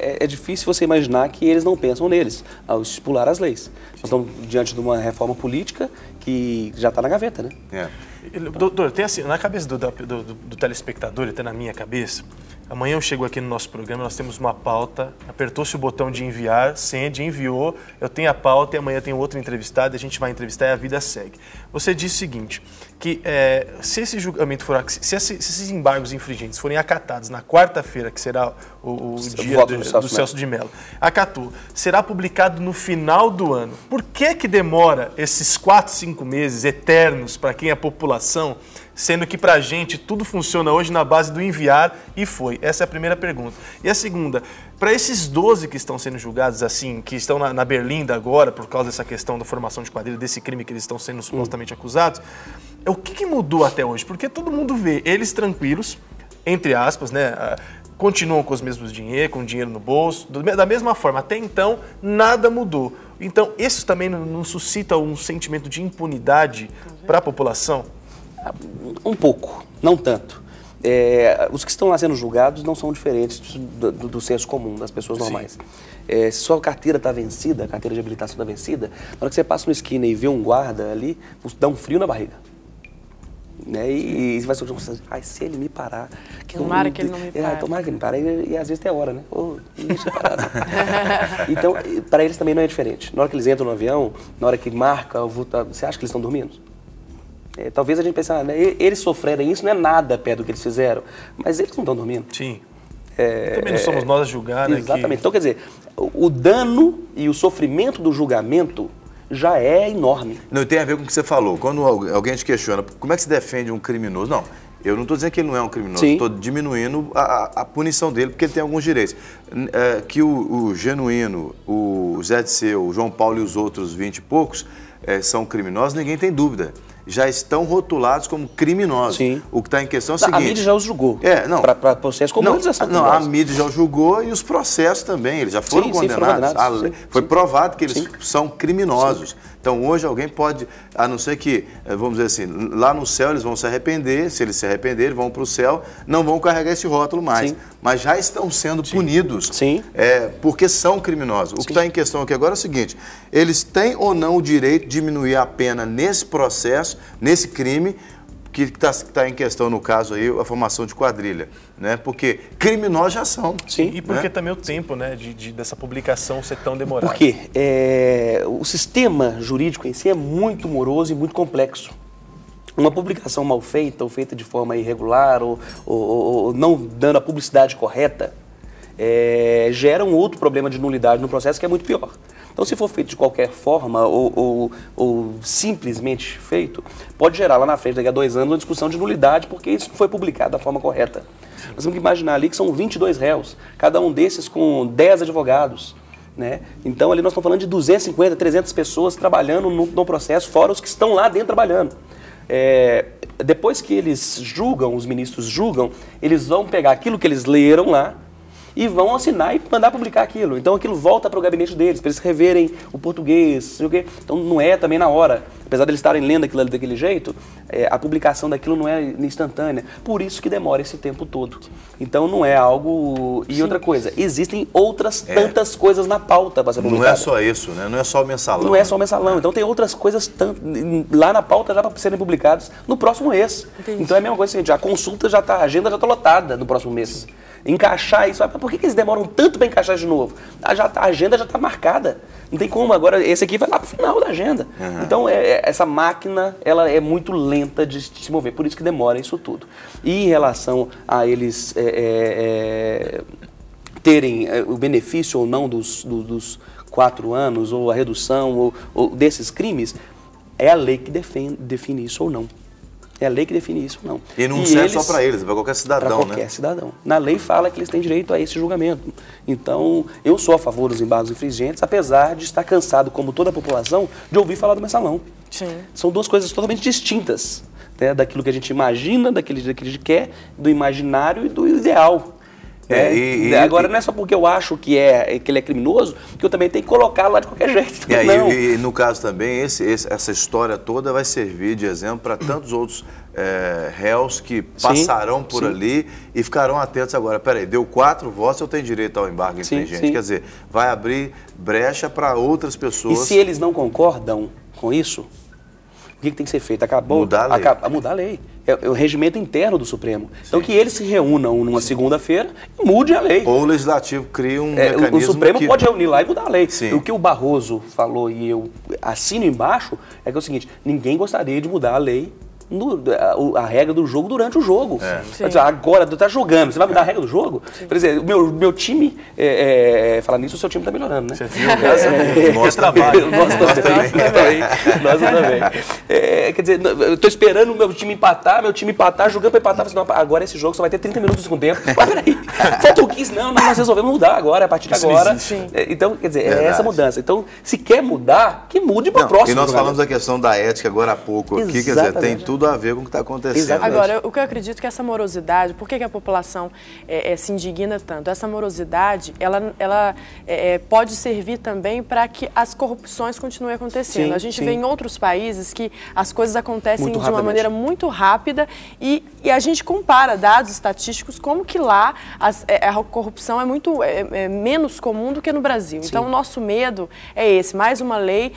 é difícil você imaginar que eles não pensam neles ao estipular as leis. Nós estamos diante de uma reforma política que já está na gaveta, né? Doutor, tem assim, na cabeça do telespectador, e até na minha cabeça, amanhã eu chego aqui no nosso programa, nós temos uma pauta, apertou-se o botão de enviar, sende, enviou, eu tenho a pauta e amanhã tem outro entrevistado, a gente vai entrevistar e a vida segue. Você disse o seguinte, que se esse julgamento for, se esses embargos infringentes forem acatados na quarta-feira, que será o dia do Celso de Mello, acatou, será publicado no final do ano. Por que demora esses 4, 5 meses eternos para quem é população, sendo que para a gente tudo funciona hoje na base do enviar e foi? Essa é a primeira pergunta. E a segunda, para esses 12 que estão sendo julgados assim, que estão na Berlinda agora, por causa dessa questão da formação de quadrilha, desse crime que eles estão sendo supostamente acusados, o que mudou até hoje? Porque todo mundo vê eles tranquilos, entre aspas, né? Continuam com os mesmos dinheiro, com dinheiro no bolso, da mesma forma. Até então, nada mudou. Então, isso também não suscita um sentimento de impunidade para a população? Um pouco, não tanto. Os que estão lá sendo julgados não são diferentes do senso comum, das pessoas normais. Se sua carteira está vencida, a carteira de habilitação está vencida, na hora que você passa uma esquina e vê um guarda ali, dá um frio na barriga. Né? E você vai pensar, se ele me parar... Tomara que ele não me pare. Tomara que ele me pare, e às vezes tem hora, né? Deixa parado. Então, para eles também não é diferente. Na hora que eles entram no avião, na hora que marca, você acha que eles estão dormindo? Talvez a gente pense, eles sofrerem isso não é nada perto do que eles fizeram, mas eles não estão dormindo. Sim. Também não somos nós a julgar, né? Exatamente. Então, quer dizer, o dano e o sofrimento do julgamento já é enorme. Não, tem a ver com o que você falou. Quando alguém te questiona, como é que se defende um criminoso? Não, eu não estou dizendo que ele não é um criminoso, estou diminuindo a punição dele, porque ele tem alguns direitos. Que o Genuíno, o Zé Disseu, o João Paulo e os outros 20 e poucos são criminosos, ninguém tem dúvida. Já estão rotulados como criminosos. Sim. O que está em questão é o seguinte... A mídia já os julgou. Para processos como eles já são a mídia já os julgou e os processos também. Eles já foram condenados. Foi provado que eles são criminosos. Então, hoje alguém pode, a não ser que, vamos dizer assim, lá no céu eles vão se arrepender, se eles se arrependerem, vão para o céu, não vão carregar esse rótulo mais. Mas já estão sendo punidos porque são criminosos. O que está em questão aqui agora é o seguinte, eles têm ou não o direito de diminuir a pena nesse processo, nesse crime, que está em questão, no caso aí, a formação de quadrilha, né? Porque criminosos já são. Sim, e porque também o tempo, né, dessa publicação ser tão demorado. Por quê? O sistema jurídico em si é muito moroso e muito complexo. Uma publicação mal feita, ou feita de forma irregular, ou não dando a publicidade correta, gera um outro problema de nulidade no processo que é muito pior. Então, se for feito de qualquer forma ou simplesmente feito, pode gerar lá na frente, daqui a 2 anos, uma discussão de nulidade, porque isso não foi publicado da forma correta. Nós temos que imaginar ali que são 22 réus, cada um desses com 10 advogados. Né? Então, ali nós estamos falando de 250, 300 pessoas trabalhando no processo, fora os que estão lá dentro trabalhando. Depois que eles julgam, os ministros julgam, eles vão pegar aquilo que eles leram lá, e vão assinar e mandar publicar aquilo. Então aquilo volta para o gabinete deles, para eles reverem o português, sei o quê. Então não é também na hora. Apesar de eles estarem lendo aquilo ali daquele jeito, a publicação daquilo não é instantânea. Por isso que demora esse tempo todo. Então não é algo... E outra coisa, existem outras tantas coisas na pauta para ser publicada. Não é só isso, né? Não é só o mensalão. Não é só o mensalão. Então tem outras coisas lá na pauta já para serem publicadas no próximo mês. Entendi. Então é a mesma coisa, gente. A consulta a agenda já está lotada no próximo mês. Encaixar isso, por que eles demoram tanto para encaixar de novo? A agenda já está marcada, não tem como, agora esse aqui vai lá para o final da agenda. Então essa máquina, ela é muito lenta de se mover, por isso que demora isso tudo. E em relação a eles terem o benefício ou não dos 4 anos, ou a redução ou desses crimes, é a lei que define isso ou não. É a lei que define isso, não. E não serve só para eles, é para qualquer cidadão, né? Para qualquer cidadão. Na lei fala que eles têm direito a esse julgamento. Então, eu sou a favor dos embargos infringentes, apesar de estar cansado, como toda a população, de ouvir falar do mensalão. Sim. São duas coisas totalmente distintas, né? Daquilo que a gente imagina, daquilo que a gente quer, do imaginário e do ideal. Agora, não é só porque eu acho que ele é criminoso, que eu também tenho que colocar lá de qualquer jeito. Não. E no caso também, essa história toda vai servir de exemplo para tantos outros réus que passarão por ali e ficarão atentos agora. Peraí, deu 4 votos, eu tenho direito ao embargo infringente. Quer dizer, vai abrir brecha para outras pessoas. E se eles não concordam com isso, o que tem que ser feito? Mudar a lei. Mudar a lei. É o regimento interno do Supremo. Então, que eles se reúnam numa segunda-feira e mude a lei. Ou o Legislativo cria um mecanismo. O Supremo pode reunir lá e mudar a lei. Sim. O que o Barroso falou e eu assino embaixo é que é o seguinte: ninguém gostaria de mudar a lei, a regra do jogo durante o jogo. Agora, tu tá jogando, você vai mudar a regra do jogo? Por exemplo, meu time, falando nisso, o seu time tá melhorando, né? Você viu? Nosso trabalho. Nós também. Quer dizer, eu tô esperando o meu time empatar, jogando pra empatar, assim, não, agora esse jogo só vai ter 30 minutos no segundo tempo. Mas peraí, faltam 15, não, nós resolvemos mudar agora, a partir de agora. Então, quer dizer, é essa mudança. Então, se quer mudar, que mude pro próximo. E nós falamos da questão da ética agora há pouco aqui, quer dizer, tem tudo a ver com o que está acontecendo. Exatamente. Agora, o que eu acredito é que essa morosidade, por que a população se indigna tanto? Essa morosidade, ela pode servir também para que as corrupções continuem acontecendo. A gente vê em outros países que as coisas acontecem de uma maneira muito rápida e a gente compara dados estatísticos como que lá a corrupção é muito menos comum do que no Brasil. Então, o nosso medo é esse, mais uma lei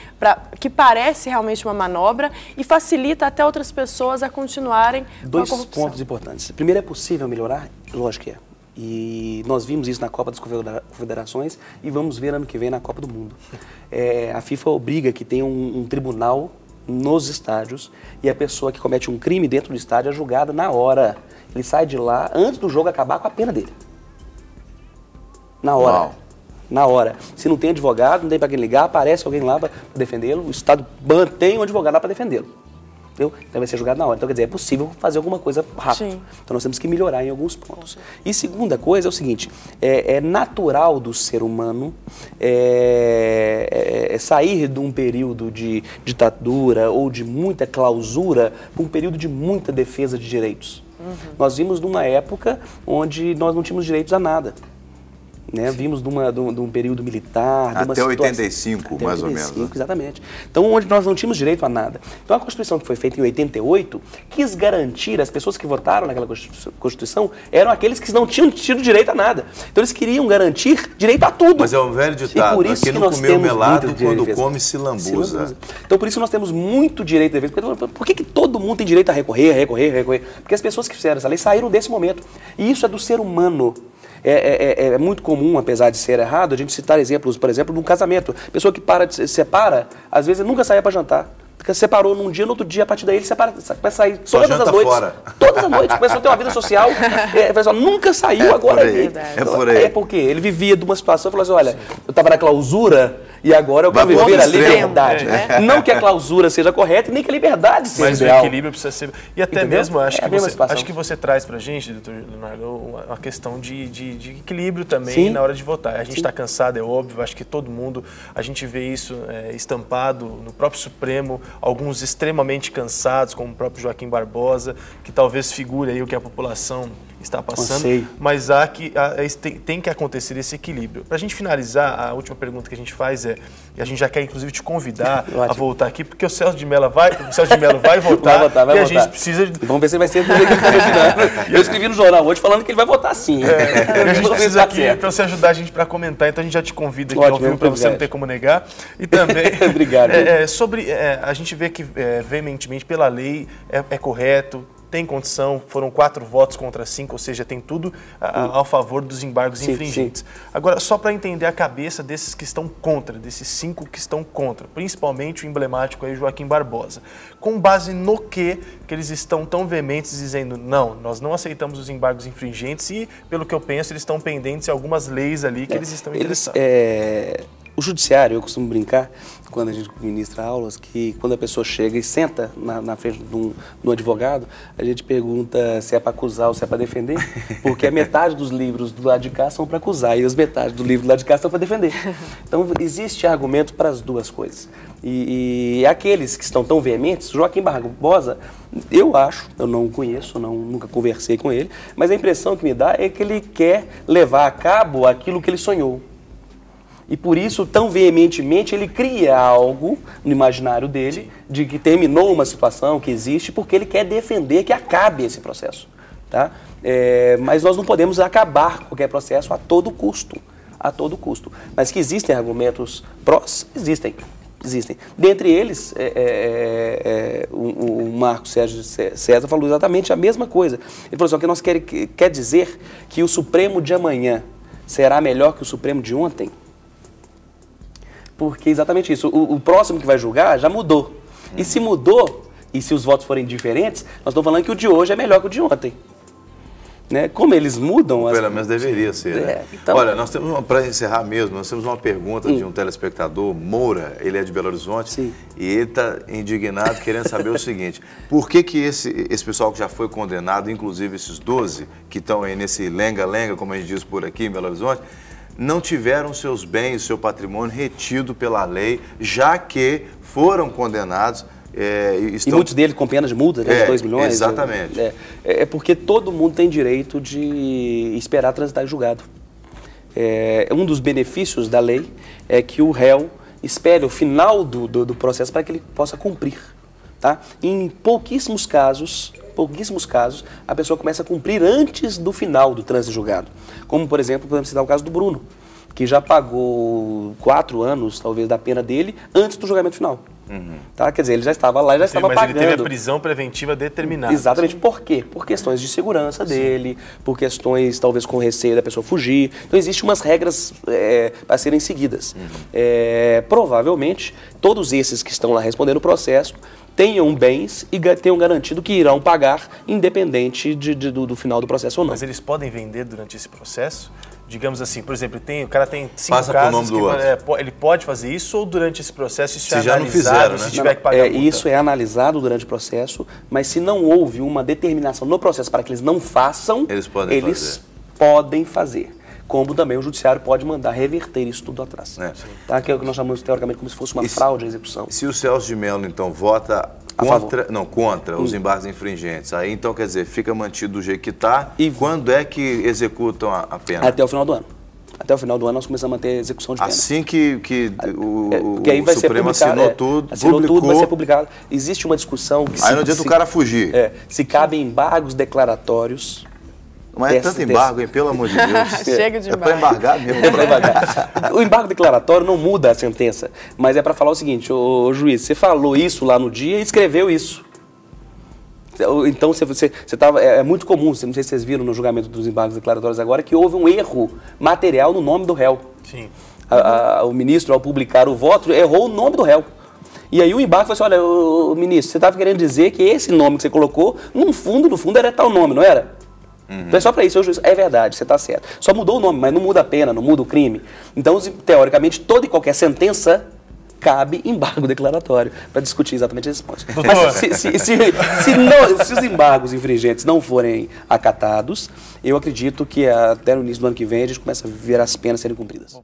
que parece realmente uma manobra e facilita até outras pessoas a continuarem com a corrupção. 2 pontos importantes. Primeiro, é possível melhorar? Lógico que é. E nós vimos isso na Copa das Confederações e vamos ver ano que vem na Copa do Mundo. A FIFA obriga que tenha um tribunal nos estádios e a pessoa que comete um crime dentro do estádio é julgada na hora. Ele sai de lá antes do jogo acabar com a pena dele. Na hora. Uau. Na hora. Se não tem advogado, não tem para quem ligar, aparece alguém lá para defendê-lo, o Estado mantém um advogado lá para defendê-lo. Então vai ser julgado na hora. Então, quer dizer, é possível fazer alguma coisa rápido. Então nós temos que melhorar em alguns pontos. E segunda coisa é o seguinte, é natural do ser humano sair de um período de ditadura ou de muita clausura para um período de muita defesa de direitos. Nós vimos numa época onde nós não tínhamos direitos a nada. Vimos de um período militar. Até 85, mais ou menos. Exatamente. Então, onde nós não tínhamos direito a nada. Então, a Constituição que foi feita em 88 quis garantir, as pessoas que votaram naquela Constituição eram aqueles que não tinham tido direito a nada. Então, eles queriam garantir direito a tudo. Mas é um velho ditado, por isso que não comeu melado quando come se lambuza. Então, por isso nós temos muito direito de defesa. Por que todo mundo tem direito a recorrer? Porque as pessoas que fizeram essa lei saíram desse momento. E isso é do ser humano. É muito comum, apesar de ser errado, a gente citar exemplos, por exemplo, de um casamento. Pessoa que se separa, às vezes nunca saía para jantar. Porque separou num dia, no outro dia, a partir daí ele vai sair todas as noites. Fora. Todas as noites. Começou a ter uma vida social. Nunca saiu, agora por aí. É porque ele vivia de uma situação e falou assim, olha, eu estava na clausura e agora eu quero viver a liberdade. Não que a clausura seja correta e nem que a liberdade seja ideal. Mas o equilíbrio precisa ser... E até mesmo, acho que você traz pra gente, doutor Leonardo, uma questão de equilíbrio também na hora de votar. A gente está cansado, é óbvio, acho que todo mundo, a gente vê isso estampado no próprio Supremo, alguns extremamente cansados, como o próprio Joaquim Barbosa, que talvez figure aí o que a população está passando, mas tem que acontecer esse equilíbrio. Para a gente finalizar, a última pergunta que a gente faz e a gente já quer inclusive te convidar a voltar aqui, porque o Celso de Mello vai votar, vai e a votar. gente precisa... Vamos ver se vai ser do jeito que ele está imaginando. Eu escrevi no jornal hoje falando que ele vai votar sim. A gente precisa aqui para você ajudar a gente para comentar, então a gente já te convida aqui ao vivo para você não ter como negar. E também... Obrigado. A gente vê que veementemente pela lei é correto, tem condição, foram 4 votos contra 5, ou seja, tem tudo ao favor dos embargos infringentes. Agora, só para entender a cabeça desses que estão contra, desses 5 que estão contra, principalmente o emblemático aí, Joaquim Barbosa, com base no que eles estão tão veementes dizendo, não, nós não aceitamos os embargos infringentes e, pelo que eu penso, eles estão pendentes de algumas leis ali que eles estão interessados. O judiciário, eu costumo brincar, quando a gente ministra aulas, que quando a pessoa chega e senta na frente de um advogado, a gente pergunta se é para acusar ou se é para defender, porque a metade dos livros do lado de cá são para acusar e as metades do livro do lado de cá são para defender. Então, existe argumento para as duas coisas. E aqueles que estão tão veementes, Joaquim Barbosa, eu acho, eu não o conheço, nunca conversei com ele, mas a impressão que me dá é que ele quer levar a cabo aquilo que ele sonhou. E por isso, tão veementemente, ele cria algo no imaginário dele, de que terminou uma situação que existe, porque ele quer defender que acabe esse processo. Tá? Mas nós não podemos acabar qualquer processo a todo custo. Mas que existem argumentos prós, existem. Dentre eles, o Marco Sérgio César falou exatamente a mesma coisa. Ele falou assim, que nós quer dizer que o Supremo de amanhã será melhor que o Supremo de ontem? Porque exatamente isso, o próximo que vai julgar já mudou. E se mudou, e se os votos forem diferentes, nós estamos falando que o de hoje é melhor que o de ontem. Né? Como eles mudam... Pelo menos deveria ser, né? Então... Olha, nós temos, para encerrar mesmo, nós temos uma pergunta de um telespectador, Moura, ele é de Belo Horizonte, Sim. E ele está indignado, querendo saber o seguinte, por que esse pessoal que já foi condenado, inclusive esses 12 que estão aí nesse lenga-lenga, como a gente diz por aqui em Belo Horizonte, não tiveram seus bens, seu patrimônio retido pela lei, já que foram condenados. E muitos deles com penas de multa, né, de 2 milhões. Exatamente. Porque todo mundo tem direito de esperar transitar em julgado. Um dos benefícios da lei é que o réu espere o final do processo para que ele possa cumprir. Tá? Em pouquíssimos casos, a pessoa começa a cumprir antes do final do trânsito julgado. Como, por exemplo, podemos citar o caso do Bruno, que já pagou 4 anos, talvez, da pena dele antes do julgamento final. Tá? Quer dizer, ele já estava lá, já estava pagando. Mas ele teve a prisão preventiva determinada. Exatamente. Por quê? Por questões de segurança dele, por questões, talvez, com receio da pessoa fugir. Então, existem umas regras para serem seguidas. Provavelmente, todos esses que estão lá respondendo o processo tenham bens e tenham garantido que irão pagar, independente do final do processo ou não. Mas eles podem vender durante esse processo? Digamos assim, por exemplo, o cara tem 5 Passa casas, por nome do ele pode fazer isso ou durante esse processo isso se é já analisado, não fizeram, né? se tiver que pagar multa? Isso é analisado durante o processo, mas se não houve uma determinação no processo para que eles não façam, eles podem fazer. Como também o judiciário pode mandar reverter isso tudo atrás. Tá? Que é o que nós chamamos teoricamente como se fosse uma fraude à execução. Se o Celso de Mello, então, vota contra os embargos infringentes, aí então, quer dizer, fica mantido do jeito que está, e quando é que executam a pena? Até o final do ano. Até o final do ano nós começamos a ter execução de pena. Assim que o aí vai Supremo ser assinou tudo, tudo, vai ser publicado. Existe uma discussão que aí não adianta o cara fugir. Se cabem embargos declaratórios. Mas é tanto embargo, hein? Pelo amor de Deus. Chega de embargo. É para embargar mesmo. O embargo declaratório não muda a sentença, mas é para falar o seguinte, ô juiz, você falou isso lá no dia e escreveu isso. Então, você tava, é muito comum, não sei se vocês viram no julgamento dos embargos declaratórios agora, que houve um erro material no nome do réu. Sim. O ministro, ao publicar o voto, errou o nome do réu. E aí o embargo falou assim, olha, ministro, você estava querendo dizer que esse nome que você colocou, no fundo era tal nome, não era? Então é só para isso, o juiz, é verdade, você está certo. Só mudou o nome, mas não muda a pena, não muda o crime. Então, teoricamente, toda e qualquer sentença cabe embargo declaratório para discutir exatamente esses pontos. Mas se os embargos infringentes não forem acatados, eu acredito que até no início do ano que vem a gente começa a ver as penas serem cumpridas.